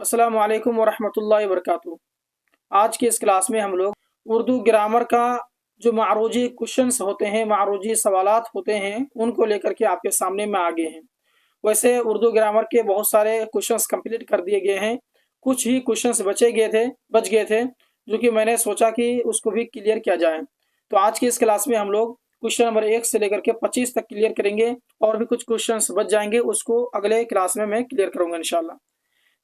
अस्सलामु अलैकुम वरहमतुल्लाहि वबरकातुहू। आज की इस क्लास में हम लोग उर्दू ग्रामर का जो मारूजी क्वेश्चंस होते हैं, मारूजी सवालात होते हैं, उनको लेकर के आपके सामने में आ गए हैं। वैसे उर्दू ग्रामर के बहुत सारे क्वेश्चंस कंप्लीट कर दिए गए हैं, कुछ ही क्वेश्चंस बच गए थे, जो कि मैंने सोचा कि उसको भी क्लियर किया जाए। तो आज की इस क्लास में हम लोग क्वेश्चन नंबर 1 से लेकर के 25 तक क्लियर करेंगे, और भी कुछ क्वेश्चंस बच जाएंगे, उसको अगले क्लास में मैं क्लियर करूंगा इंशाल्लाह।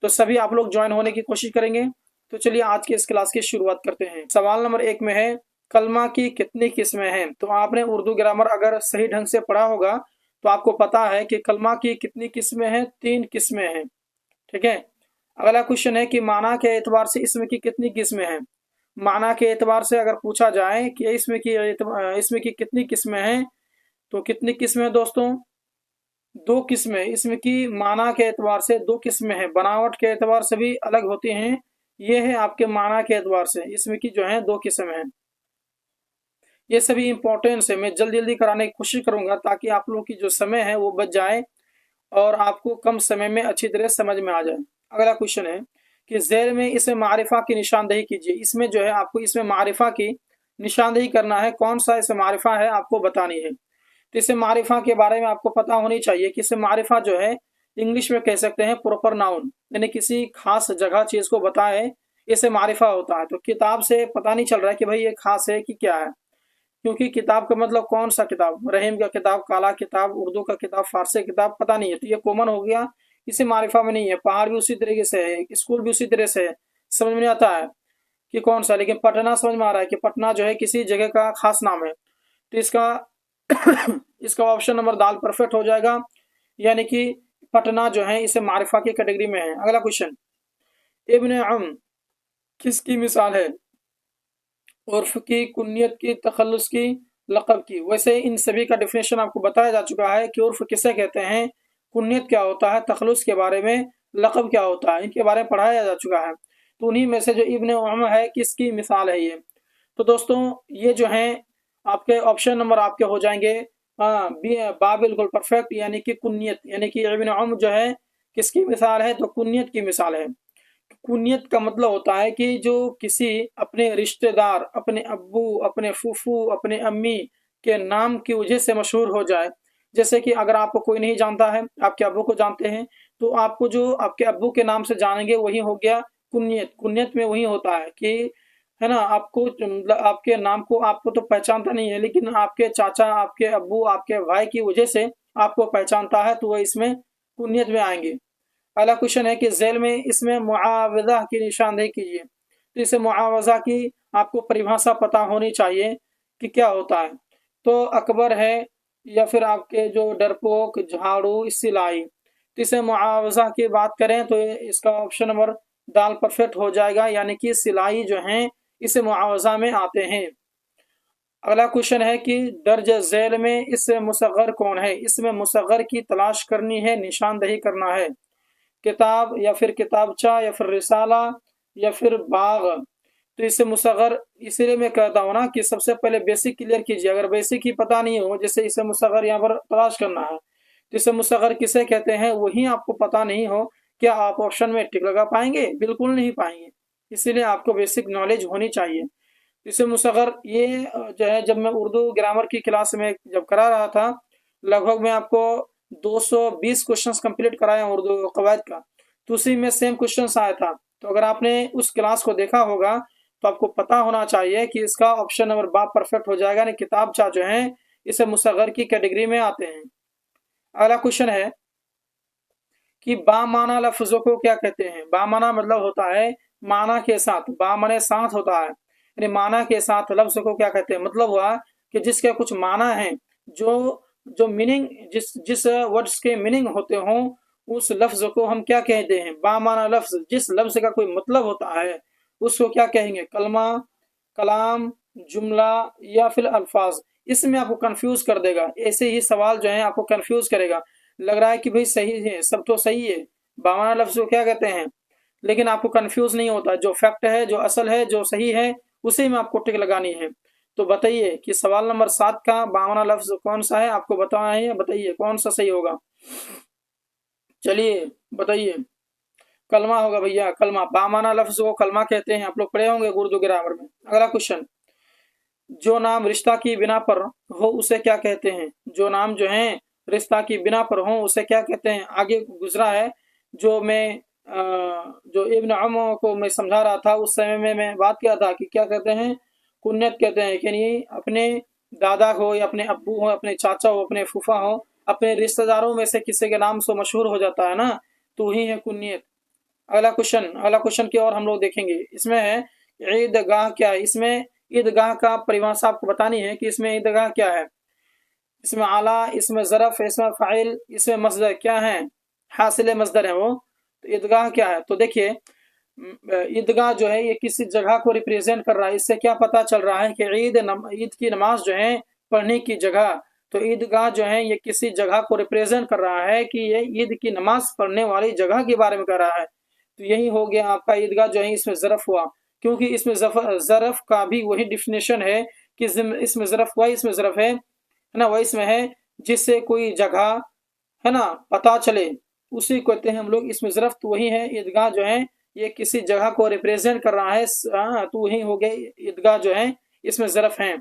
तो सभी आप लोग ज्वाइन होने की कोशिश करेंगे। तो चलिए आज की इस क्लास की शुरुआत करते हैं। सवाल नंबर 1 में है, कलमा की कितनी किस्में हैं? तो आपने उर्दू ग्रामर अगर सही ढंग से पढ़ा होगा तो आपको पता है कि कलमा की कितनी किस्में हैं, 3 किस्में हैं। ठीक है। अगला क्वेश्चन है कि माना के एतबार से इसमें की कितनी किस्में हैं? माना के एतबार से अगर पूछा जाए कि इसमें की कितनी किस्में हैं, तो कितनी किस्में हैं दोस्तों? 2 किस्में। इसमें की माना के एतबार से 2 किस्में हैं, बनावट के एतबार से भी अलग होती हैं। ये है आपके माना के एतबार से, इसमें की जो है 2 किस्में हैं। ये सभी इंपॉर्टेंट है, मैं जल्दी जल्दी कराने की कोशिश करूंगा ताकि आप लोगों की जो समय है वो बच जाए और आपको कम समय में अच्छी तरह समझ में आ जाए। अगला क्वेश्चन है कि ज़ेल में इसमें मारिफा की निशानदेही कीजिए। इसमें जो है आपको इसमें मारिफा की निशानदेही करना है। कौन सा इसमें मारिफा है आपको बतानी है। तो इससे मारिफा के बारे में आपको पता होनी चाहिए कि इससे मारिफा जो है इंग्लिश में कह सकते हैं प्रॉपर नाउन, यानी किसी खास जगह चीज को बताए, इसे मारिफा होता है। तो किताब से पता नहीं चल रहा है कि भाई ये खास है कि क्या है, क्योंकि किताब का मतलब कौन सा किताब, रहीम का किताब, काला किताब, उर्दू का किताब, फारसी किताब, पता नहीं है। तो ये कॉमन हो गया, इसे मारिफा में नहीं है। पहाड़ भी उसी तरीके से है, स्कूल भी उसी तरह से है, समझ में नहीं आता है कि कौन सा। लेकिन पटना समझ में आ रहा है कि पटना जो है किसी जगह का खास नाम है। तो इसका इसका ऑप्शन नंबर दाल परफेक्ट हो जाएगा, यानी कि पटना जो है इसे मारिफा की कैटेगरी में है। अगला क्वेश्चन, इब्न अम किसकी मिसाल है? उर्फ की, कुन्नियत की, तखल्लुस की, लक़ब की। वैसे इन सभी का डिफिनेशन आपको बताया जा चुका है कि उर्फ किसे कहते हैं, कुन्नियत क्या होता है, तखल्लुस के बारे में, लक़ब क्या होता है, इनके बारे में पढ़ाया जा चुका है। तो उन्हीं में से जो इब्न उम है, किसकी मिसाल है ये? तो दोस्तों ये जो है आपके ऑप्शन नंबर आपके हो जाएंगे बा बिल्कुल परफेक्ट, यानी कि कुन्नियत, यानी कि इब्न उम जो है किसकी मिसाल है, तो कुन्नियत की मिसाल है। कुन्नियत का मतलब होता है कि जो किसी अपने रिश्तेदार, अपने अब्बू, अपने फूफू, अपने अम्मी के नाम की वजह से मशहूर हो जाए। जैसे कि अगर आपको कोई नहीं जानता है, आपके अब्बू को जानते हैं, तो आपको जो आपके अब्बू के नाम से जानेंगे वही हो गया कुन्नियत। कुन्नियत में वही होता है कि, है ना, आपको मतलब आपके नाम को आपको तो पहचानता नहीं है, लेकिन आपके चाचा, आपके अब्बू, आपके भाई की वजह से आपको पहचानता है, तो वह इसमें कुन्नियत में आएंगे। अगला क्वेश्चन है कि झेल में इसमें मुआवजा की निशानदेही कीजिए। तो इसे मुआवजा की आपको परिभाषा पता होनी चाहिए कि क्या होता है। तो अकबर है, या फिर आपके जो डरपोक, झाड़ू, सिलाई। तो इसे मुआवजा की बात करें तो इसका ऑप्शन नंबर दाल परफेक्ट हो जाएगा, यानी कि सिलाई जो है इसे मुआवजा में आते हैं। अगला क्वेश्चन है कि दर्ज झेल में इससे मुसग्गर कौन है? इसमें मुसग्गर की तलाश करनी है, निशानदेही करना है। किताब, या फिर किताबचा, या फिर रिसाला, या फिर बाग। तो इससे मुसग्गर, इसीलिए मैं कहता हूँ ना कि सबसे पहले बेसिक क्लियर कीजिए। अगर बेसिक ही पता नहीं हो, जैसे इसे मुसग्गर यहाँ पर तलाश करना है, तो इसे मुसग्गर किसे कहते हैं वही आपको पता नहीं हो, क्या आप ऑप्शन में टिक लगा पाएंगे? बिल्कुल नहीं पाएंगे। इसीलिए आपको बेसिक नॉलेज होनी चाहिए। इसे मुसग्गर ये जो है, जब मैं उर्दू ग्रामर की क्लास में जब करा रहा था, लगभग मैं आपको 220 क्वेश्चंस कंप्लीट कराया उर्दू कवायद का, तो उसी में सेम क्वेश्चंस आया था। तो अगर आपने उस क्लास को देखा होगा तो आपको पता होना चाहिए कि इसका ऑप्शन नंबर बा परफेक्ट हो जाएगा। नहीं, किताबचा जो है इसे मुसग्गर की कैटेगरी में आते हैं। अगला क्वेश्चन है कि बामाना लफ्जों को क्या कहते हैं? बामाना मतलब होता है माना के साथ, बा माने साथ होता है, यानी माना के साथ लफ्ज को क्या कहते हैं? मतलब हुआ कि जिसके कुछ माना है, जो जो मीनिंग, जिस जिस वर्ड्स के मीनिंग होते हों, उस लफ्ज को हम क्या कहते हैं? बामाना लफ्ज। जिस लफ्ज का कोई मतलब होता है उसको क्या कहेंगे? कलमा, कलाम, जुमला, या फिर अल्फाज। इसमें आपको कंफ्यूज कर देगा, ऐसे ही सवाल जो है आपको कंफ्यूज करेगा। लग रहा है कि भाई सही है, सब तो सही है, बामाना लफ्ज को क्या कहते हैं, लेकिन आपको कंफ्यूज नहीं होता। जो फैक्ट है, जो असल है, जो सही है, उसी में आपको टिक लगानी है। तो बताइए कि सवाल नंबर 7 का बामाना लफ्ज कौन सा है, आपको बताना है, बताइए कौन सा सही होगा। चलिए बताइए। कलमा होगा भैया, कलमा। बामाना लफ्ज को कलमा कहते हैं, आप लोग पढ़े होंगे उर्दू ग्रामर में। अगला क्वेश्चन, जो नाम रिश्ता की बिना पर हो उसे क्या कहते हैं? जो नाम जो है रिश्ता की बिना पर हो उसे क्या कहते हैं? आगे गुजरा है, जो मैं जो इब्न अम को मैं समझा रहा था उस समय में मैं बात किया था कि क्या कहते हैं, कुन्नत कहते हैं। कि नहीं, अपने दादा हो या अपने अब्बू हो, अपने चाचा हो, अपने फूफा हो, अपने रिश्तेदारों में से किसी के नाम से मशहूर हो जाता है ना, तो वही है कुन्नियत। अगला क्वेश्चन की और हम लोग देखेंगे। इसमें है ईदगाह क्या है? इसमें ईदगाह का परिभाषा आपको बतानी है कि इसमें ईदगाह क्या है। इसमें आला, इसमें ज़रफ़, इसमें फ़ाइल, इसमें मस्दर क्या है? हासिल मस्दर है वो। तो ईदगाह क्या है? तो देखिए, ईदगाह जो है ये किसी जगह को रिप्रेजेंट कर रहा है। इससे क्या पता चल रहा है कि ईद की नमाज जो है पढ़ने की जगह, तो ईदगाह जो है ये किसी जगह को रिप्रेजेंट कर रहा है कि ये ईद की नमाज पढ़ने वाली जगह के बारे में कर रहा है। तो यही हो गया आपका ईदगाह जो है इसमें ज़रफ़ हुआ, क्योंकि इसमें ज़रफ़ का भी वही डिफिनेशन है कि इसमें ज़रफ़ हुआ, इसमें ज़रफ़ है ना, वही इसमें है जिससे कोई जगह है ना पता चले, उसी को कहते हैं हम लोग इसमें ज़रफ़। तो वही है ईदगाह जो है ये किसी जगह को रिप्रेजेंट कर रहा है। तो वही हो गए ईदगाह जो है इसमें ज़रफ़ है।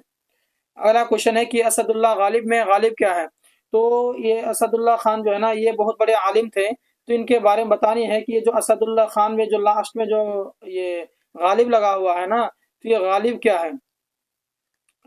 अगला क्वेश्चन है कि असदुल्लाह गालिब में गालिब क्या है? तो ये असदुल्लाह खान जो है ना ये बहुत बड़े आलिम थे, तो इनके बारे में बतानी है कि ये जो असदुल्लाह खान में जो लास्ट में जो ये गालिब लगा हुआ है ना, तो ये गालिब क्या है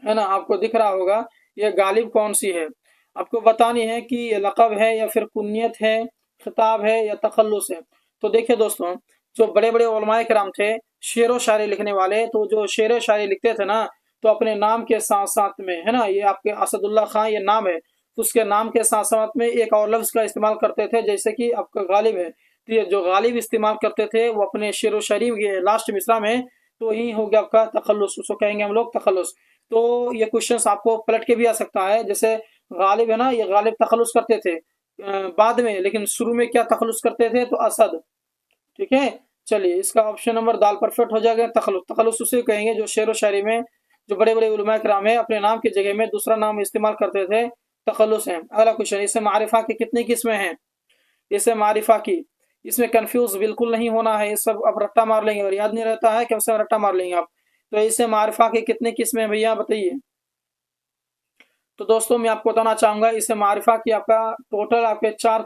ना, आपको दिख रहा होगा ये गालिब कौन सी है। आपको बतानी है कि ये लक़ब है या फिर कुन्नियत है, खिताब है या तखल्लुस है। तो देखिए दोस्तों, जो बड़े बड़े उलमाए किराम थे शेर व शायरी लिखने वाले, तो जो शेर व शायरी लिखते थे ना, तो अपने नाम के साथ साथ में है ना, ये आपके असदुल्लाह खान ये नाम है, तो उसके नाम के साथ साथ में एक और लफ्ज़ का इस्तेमाल करते थे, जैसे कि आपका गालिब है, तो ये जो गालिब इस्तेमाल करते थे वो अपने शेर व शायरी के लास्ट मिसरा में, तो यही हो गया आपका तखल्लुस, उसको कहेंगे हम लोग तखल्लुस। तो ये क्वेश्चन आपको पलट के भी आ सकता है, जैसे गालिब है ना, ये गालिब तखल्लुस करते थे बाद में, लेकिन शुरू में क्या तखल्लुस करते थे? तो असद। ठीक है, चलिए इसका ऑप्शन नंबर दाल परफेक्ट हो जाएगा। तखल्लुस, तखल्लुस उसे कहेंगे जो शेर व शायरी में जो बड़े बड़े उलमा किराम है अपने नाम की जगह में दूसरा नाम इस्तेमाल करते थे, तखल्लुस है। अगला क्वेश्चन, इससे मारिफा की कितनी किस्में हैं? इससे मारिफा की, इसमें कंफ्यूज बिल्कुल नहीं होना है, इस सब आप रट्टा मार लेंगे, अगर याद नहीं रहता है कम से कम रट्टा मार लेंगे आप। तो इससे मारिफा की कितनी किस्में हैं भैया बताइए। तो दोस्तों मैं आपको बताना चाहूंगा, इससे मारिफा की आपका टोटल आपके चार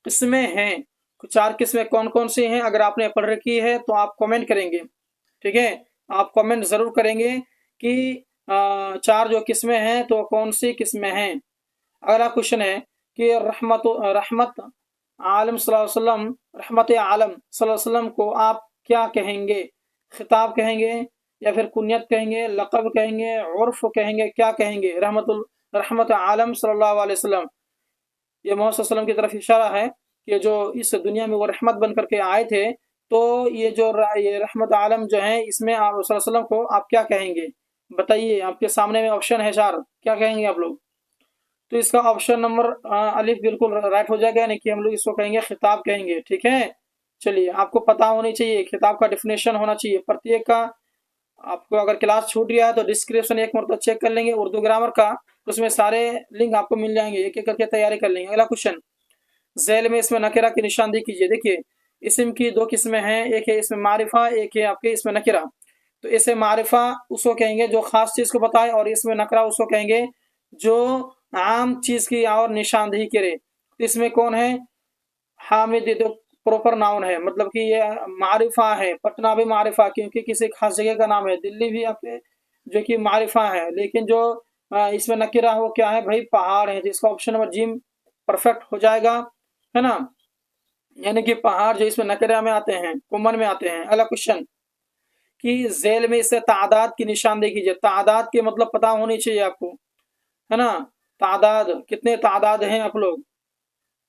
किस्में हैं। चार किस्में कौन कौन सी हैं? अगर आपने पढ़ रखी है तो आप कमेंट करेंगे, ठीक है, आप कमेंट जरूर करेंगे कि चार जो किस्में हैं तो कौन सी किस्में हैं। अगला क्वेश्चन है कि रहमत आलम सल्लल्लाहु अलैहि वसल्लम, रहमत आलम सल्लल्लाहु अलैहि वसल्लम को आप क्या कहेंगे? खिताब कहेंगे या फिर कुनियत कहेंगे, लक़ब कहेंगे, उर्फ कहेंगे, क्या कहेंगे? रहमत आलम सल्लल्लाहु अलैहि वसल्लम, ये मोहम्मद सल्लल्लाहु अलैहि वसल्लम की तरफ इशारा है कि जो इस दुनिया में वो रहमत बन करके आए थे, तो ये जो ये रहमत आलम जो है इसमें आप सल्लल्लाहु अलैहि वसल्लम को आप क्या कहेंगे? बताइए, आपके सामने में ऑप्शन है चार, क्या कहेंगे आप लोग? तो इसका ऑप्शन नंबर अलिफ बिल्कुल राइट हो जाएगा, यानी कि हम लोग इसको कहेंगे खिताब कहेंगे। ठीक है, चलिए आपको पता होनी चाहिए, खिताब का डिफिनेशन होना चाहिए प्रत्येक का। आपको अगर क्लास छूट गया है तो डिस्क्रिप्शन एक मरतबा चेक कर लेंगे उर्दू ग्रामर का, उसमें सारे लिंक आपको मिल जाएंगे, एक एक करके तैयारी कर लेंगे। अगला क्वेश्चन, झैल में इसमें नकिरा की निशानदेही कीजिए। देखिए इसम की दो किस्में हैं, एक है इसमें मारिफा, एक है आपके इसमें नकिरा। तो इसे मारिफा उसको कहेंगे जो खास चीज को बताए, और इसमें नकरा उसको कहेंगे जो आम चीज की और निशानदेही करे। तो इसमें कौन है? हामिद, ये तो प्रॉपर नाउन है, मतलब कि ये मारिफा है। पटना भी मारिफा क्योंकि किसी खास जगह का नाम है, दिल्ली भी आपके जो कि मारिफा है। लेकिन जो इसमें नकिरा हो क्या है भाई? पहाड़ है, जिसका ऑप्शन नंबर जिम परफेक्ट हो जाएगा, है ना, यानी कि पहाड़ जो इसमें नकिरा में आते हैं, कुमन में आते हैं। अगला क्वेश्चन कि जेल में इससे तादाद की निशानदेही कीजिए। तादाद के मतलब पता होनी चाहिए आपको, है ना, तादाद कितने तादाद हैं आप लोग,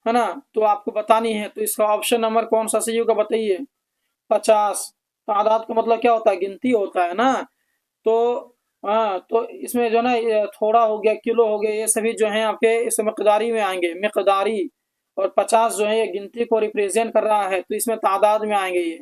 है ना, तो आपको बतानी है। तो इसका ऑप्शन नंबर कौन सा सही होगा बताइए? 50। तादाद का मतलब क्या होता है? गिनती होता है ना। तो हाँ, तो इसमें जो है ना ये थोड़ा हो गया, किलो हो गया, ये सभी जो है आपके इस मकदारी में आएंगे, मकदारी। और 50 जो है ये गिनती को रिप्रेजेंट कर रहा है, तो इसमें तादाद में आएंगे ये।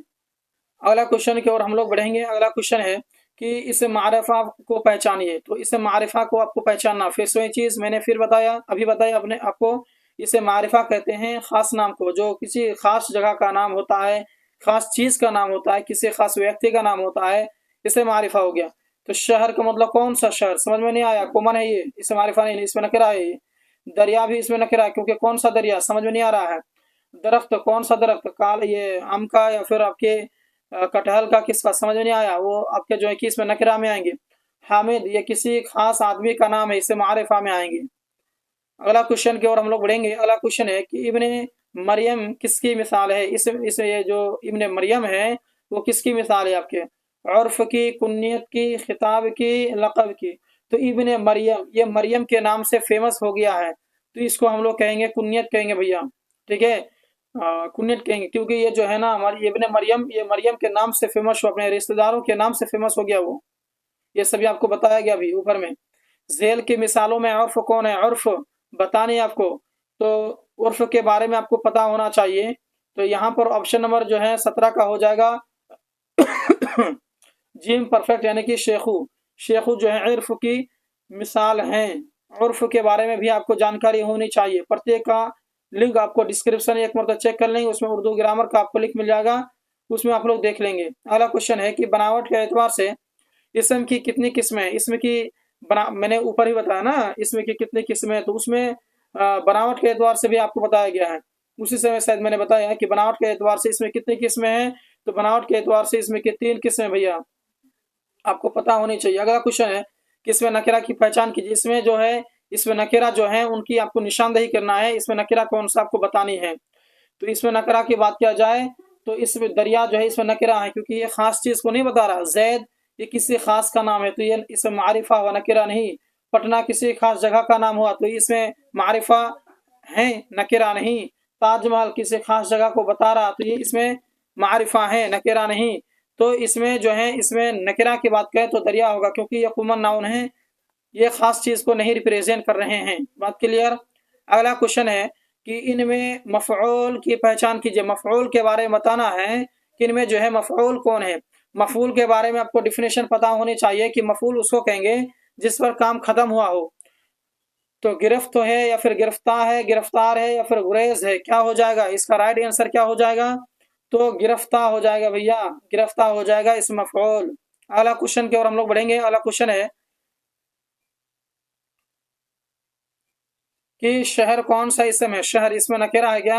अगला क्वेश्चन की ओर हम लोग बढ़ेंगे। अगला क्वेश्चन है कि इस मारिफा को पहचानिए। तो इस मारिफा को आपको पहचानना, फिर से वही चीज मैंने फिर बताया, अभी बताया अपने आपको, इसे मारिफा कहते हैं खास नाम को, जो किसी खास जगह का नाम होता है, खास चीज का नाम होता है, किसी खास व्यक्ति का नाम होता है, इसे मारिफा हो गया। तो शहर का मतलब कौन सा शहर, समझ में नहीं आया, कॉमन है ये, इसे मारिफा नहीं, इसमें नकरा है ये। दरिया भी इसमें नकरा है, क्योंकि कौन सा दरिया समझ में नहीं आ रहा है। दरख्त कौन सा दरख्त, काल ये आम का या फिर आपके कटहल का, किसका, समझ में नहीं आया, वो आपके जो है कि इसमें नकरा में आएंगे। हामिद ये किसी खास आदमी का नाम है, इसे मारिफा में आएंगे। अगला क्वेश्चन की ओर हम लोग बढ़ेंगे। अगला क्वेश्चन है कि इब्ने मरियम किसकी मिसाल है। इस ये जो इब्ने मरियम है वो किसकी मिसाल है आपके, उर्फ की, कुन्नियत की, खिताब की, लक़ब की। तो इब्ने मरियम ये मरियम के नाम से फेमस हो गया है, तो इसको हम लोग कहेंगे कुन्नियत कहेंगे भैया, ठीक है, कुन्नियत कहेंगे, क्योंकि ये जो है ना हमारी इब्ने मरियम, ये मरियम के नाम से फेमस हो, अपने रिश्तेदारों के नाम से फेमस हो गया वो। ये सभी आपको बताया गया अभी ऊपर में। झेल की मिसालों में उर्फ कौन है, उर्फ बतानी है आपको, तो उर्फ के बारे में आपको पता होना चाहिए। तो यहाँ पर ऑप्शन नंबर जो है 17 का हो जाएगा जिम परफेक्ट, यानी कि शेखू। शेखू जो है उर्फ की मिसाल हैं। उर्फ के बारे में भी आपको जानकारी होनी चाहिए। प्रत्येक का लिंक आपको डिस्क्रिप्शन एक मरतबा चेक कर लेंगे, उसमें उर्दू ग्रामर का आपको लिंक मिल जाएगा, उसमें आप लोग देख लेंगे। अगला क्वेश्चन है कि बनावट के एतबार से इसम की कितनी किस्में हैं। इसमें की मैंने ऊपर ही बताया ना इसमें की कितनी किस्में हैं, तो उसमें बनावट के एतबार से भी आपको बताया गया है। उसी समय शायद मैंने बताया कि बनावट के एतबार से इसमें कितनी किस्में हैं, तो बनावट के एतबार से इसमें की 3 किस्में भैया आपको पता होनी चाहिए। अगला क्वेश्चन है कि इसमें नकेरा की पहचान कीजिए। इसमें जो है, इसमें नकेरा जो है उनकी आपको निशानदेही करना है, इसमें नकेरा कौन सा आपको बतानी है। तो इसमें नकरा की बात किया जाए तो इसमें दरिया जो है इसमें नकरा है, क्योंकि ये खास चीज को नहीं बता रहा। जैद ये किसी खास का नाम है, तो ये इसमें मारिफा हुआ, नकरा नहीं। पटना किसी खास जगह का नाम हुआ, तो इसमें मारिफा है, नकरा नहीं। ताजमहल किसी खास जगह को बता रहा, तो ये इसमें मारिफा है, नकरा नहीं। तो इसमें जो है, इसमें नकरा की बात करें तो दरिया होगा, क्योंकि ये कॉमन नाउन है, ये खास चीज को नहीं रिप्रेजेंट कर रहे हैं। बात क्लियर। अगला क्वेश्चन है कि इनमें मफऊल की पहचान कीजिए। मफऊल के बारे में बताना है कि इनमें जो है मफऊल कौन है। मफऊल के बारे में आपको डिफिनेशन पता होनी चाहिए कि मफऊल उसको कहेंगे जिस पर काम खत्म हुआ हो। तो गिरफ्त है या फिर गिरफ्तार है, गिरफ्तार है या फिर गुरेज है, क्या हो जाएगा इसका राइट आंसर, क्या हो जाएगा, तो गिरफ्तार हो जाएगा भैया, गिरफ्तार हो जाएगा इस मफऊल। अगला क्वेश्चन की ओर हम लोग बढ़ेंगे। अगला क्वेश्चन है कि शहर कौन सा इसम है। शहर इसमें नकेरा है क्या,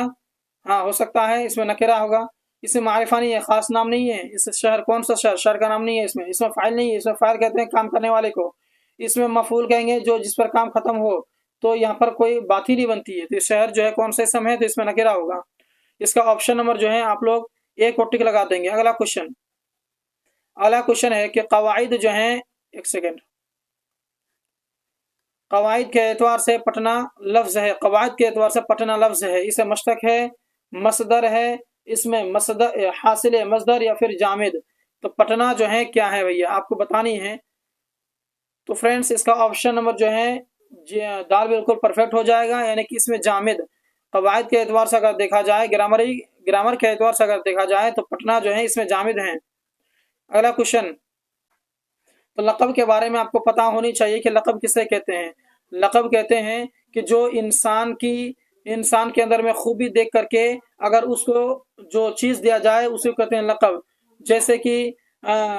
हाँ हो सकता है इसमें नकेरा होगा। इसमें मारिफा नहीं है, खास नाम नहीं है। इस शहर कौन सा शहर, शहर का नाम नहीं है इसमें। इसमें फाइल नहीं है, इसमें फाइल कहते हैं काम करने वाले को। इसमें मफूल कहेंगे जो जिस पर काम खत्म हो, तो यहाँ पर कोई बात ही नहीं बनती है। तो शहर जो है कौन सा इसम है, तो इसमें नकेरा होगा। इसका ऑप्शन नंबर जो है आप लोग एक और टिक लगा देंगे। अगला क्वेश्चन है कि कवाइद जो है, एक सेकेंड, कवाइद के एतवार से पटना लफ्ज है। कवाइद के एतवार से पटना लफ्ज है, इसे मस्तक है, मसदर है, इसमें मसदर हासिल है, मसदर या फिर जामिद। तो पटना जो है क्या है भैया आपको बतानी है। तो फ्रेंड्स इसका ऑप्शन नंबर जो है दाल बिल्कुल परफेक्ट हो जाएगा, यानी कि इसमें जामिद। कवाइद के एतवार से अगर देखा जाए, ग्रामर के एतवार से अगर देखा जाए तो पटना जो है इसमें जामिद है। अगला क्वेश्चन, तो लक़ब के बारे में आपको पता होनी चाहिए कि लक़ब किसे कहते हैं। लक़ब कहते हैं कि जो इंसान के अंदर में खूबी देख करके अगर उसको जो चीज़ दिया जाए उसे कहते हैं लक़ब। जैसे कि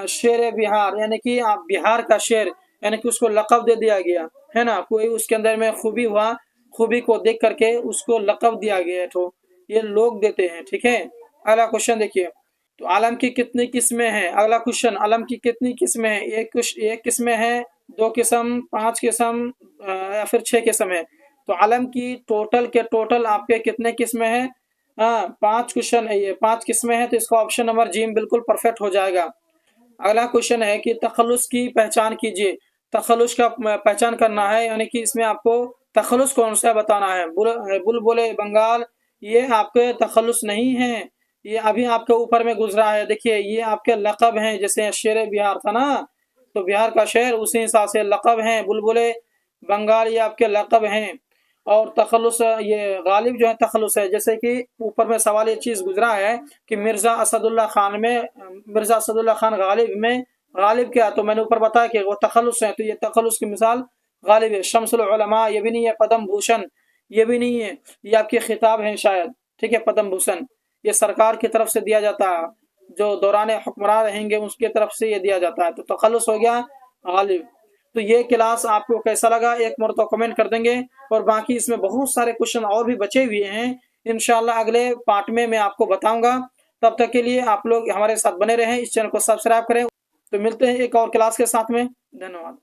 शेर बिहार, यानी कि आप बिहार का शेर, यानी कि उसको लक़ब दे दिया गया है ना। कोई उसके अंदर में खूबी हुआ, खूबी को देख करके उसको लक़ब दिया गया, तो ये लोग देते हैं, ठीक है। अगला क्वेश्चन देखिए, तो आलम की कितनी किस्में हैं। अगला क्वेश्चन, आलम की कितनी किस्में हैं। एक किस्में हैं, 2 किस्म, 5 किस्म या फिर 6 किस्म है। तो आलम की टोटल आपके कितने किस्में हैं, 5 क्वेश्चन है, ये 5 किस्में हैं। तो इसका ऑप्शन नंबर जी बिल्कुल परफेक्ट हो जाएगा। अगला क्वेश्चन है कि तखल्लुस की पहचान कीजिए। तखल्लुस का पहचान करना है, यानी कि इसमें आपको तखल्लुस कौन सा बताना है। बुलबुल बंगाल ये आपके तखल्लुस नहीं है, ये अभी आपके ऊपर में गुजरा है। देखिए ये आपके लक़ब हैं, जैसे शेर बिहार था ना, तो बिहार का शेर उसी हिसाब से लक़ब हैं। बुलबुल बंगाल ये आपके लक़ब हैं। और तखल्लुस, ये गालिब जो है तखल्लुस है। जैसे कि ऊपर में सवाल ये चीज़ गुजरा है कि मिर्ज़ा असदुल्ला खान गालिब में गालिब क्या, तो मैंने ऊपर बताया कि वो तखल्लुस है, तो ये तखल्लुस की मिसाल गालिब है। शम्सुल उलमा ये भी नहीं है, पद्म भूषण ये भी नहीं है, ये आपके खिताब हैं शायद, ठीक है, पद्म भूषण, ये सरकार की तरफ से दिया जाता है, जो दौरान हुक्मरान रहेंगे उसके तरफ से ये दिया जाता है। तो तखल्लुस हो गया गालिब। तो ये क्लास आपको कैसा लगा एक मरतबा कमेंट कर देंगे, और बाकी इसमें बहुत सारे क्वेश्चन और भी बचे हुए हैं, इंशाल्लाह अगले पार्ट में मैं आपको बताऊंगा। तब तक के लिए आप लोग हमारे साथ बने रहें, इस चैनल को सब्सक्राइब करें। तो मिलते हैं एक और क्लास के साथ में, धन्यवाद।